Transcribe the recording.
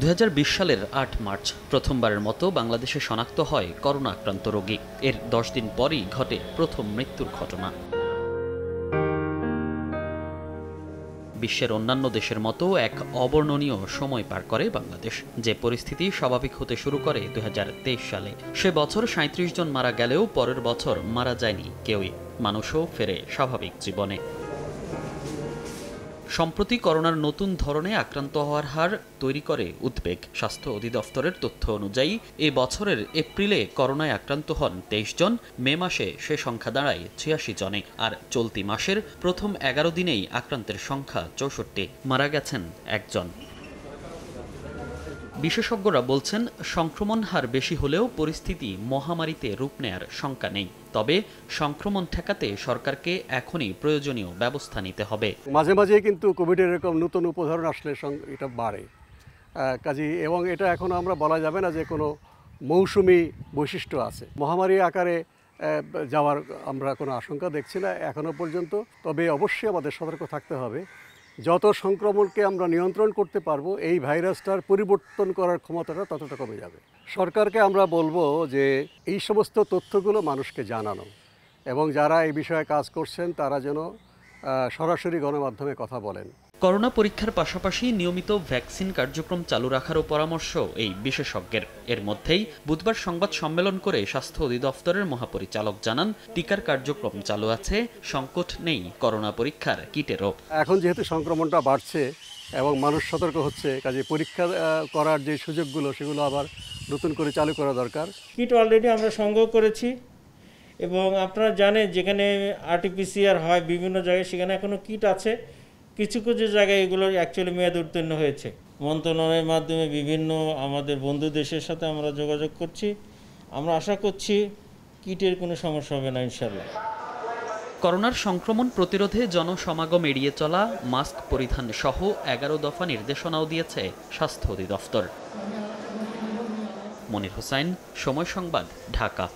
2020 সালের 8 মার্চ প্রথমবারের মতো বাংলাদেশে শনাক্ত হয় করোনা আক্রান্ত রোগী। এর 10 দিন পরই ঘটে প্রথম মৃত্যুর ঘটনা। বিশ্বের অন্যান্য দেশের মতো এক অবর্ণনীয় সময় পার করে বাংলাদেশ। যে পরিস্থিতি স্বাভাবিক হতে শুরু করে 2023 সালে। সে বছর 37 জন মারা গেলেও পরের বছর মারা যায়নি কেউই। মানুষও ফেরে স্বাভাবিক জীবনে। সম্প্রতি করোনার নতুন ধরনে আক্রান্ত হওয়ার হার তৈরি করে উদ্বেগ। স্বাস্থ্য অধিদপ্তরের তথ্য অনুযায়ী এ বছরের এপ্রিলে করোনায় আক্রান্ত হন 23 জন, মে মাসে সে সংখ্যা দাঁড়ায় 86 জনে। আর চলতি মাসের প্রথম 11 দিনেই আক্রান্তের সংখ্যা 64, মারা গেছেন একজন। বিশেষজ্ঞরা বলছেন, সংক্রমণ হার বেশি হলেও পরিস্থিতি মহামারীতে রূপ নেয়ার শঙ্কা নেই। তবে সংক্রমণ ঠেকাতে সরকারকে এখনই প্রয়োজনীয় ব্যবস্থা নিতে হবে। মাঝে মাঝে কিন্তু কোভিডের এরকম নতুন উপধরন আসলে এটা বাড়ে কাজেই, এবং এটা এখন আমরা বলা যাবে না যে কোনো মৌসুমি বৈশিষ্ট্য আছে। মহামারী আকারে যাওয়ার আমরা কোনো আশঙ্কা দেখছি না এখনো পর্যন্ত। তবে অবশ্যই আমাদের সতর্ক থাকতে হবে। যত সংক্রমণকে আমরা নিয়ন্ত্রণ করতে পারবো, এই ভাইরাসটার পরিবর্তন করার ক্ষমতাটা ততটা কমে যাবে। সরকারকে আমরা বলবো যে এই সমস্ত তথ্যগুলো মানুষকে জানানো, এবং যারা এই বিষয়ে কাজ করছেন তারা যেন সরাসরি গণমাধ্যমে কথা বলেন। করোনা পরীক্ষার পাশাপাশি নিয়মিত ভ্যাকসিন কার্যক্রম চালু রাখারও পরামর্শ এই বিশেষজ্ঞের। এর মধ্যেই বুধবার সংবাদ সম্মেলন করে স্বাস্থ্য অধিদপ্তরের মহাপরিচালক জানান, টিকার কার্যক্রম চালু আছে, সংকট নেই করোনা পরীক্ষার কিটেরও। এখন যেহেতু সংক্রমণটা বাড়ছে এবং মানুষ সতর্ক হচ্ছে, কাজে পরীক্ষা করার যে সুযোগগুলো সেগুলো আবার নতুন করে চালু করা দরকার। কিট অলরেডি আমরা সংগ্রহ করেছি, এবং আপনারা জানেন যেখানে আরটিপিসিআর হয় বিভিন্ন জায়গায়, সেখানে এখনও কিট আছে। কিছু কিছু জায়গায় এগুলো অ্যাকচুয়ালি মেয়াদ উত্তীর্ণ হয়েছে। মন্ত্রণালয়ের মাধ্যমে বিভিন্ন আমাদের বন্ধু দেশের সাথে আমরা যোগাযোগ করছি। আমরা আশা করছি কিটের কোনো সমস্যা হবে না ইনশাল্লাহ। করোনার সংক্রমণ প্রতিরোধে জনসমাগম এড়িয়ে চলা, মাস্ক পরিধান সহ 11 দফা নির্দেশনাও দিয়েছে স্বাস্থ্য অধিদপ্তর। মনির হোসাইন, সময় সংবাদ, ঢাকা।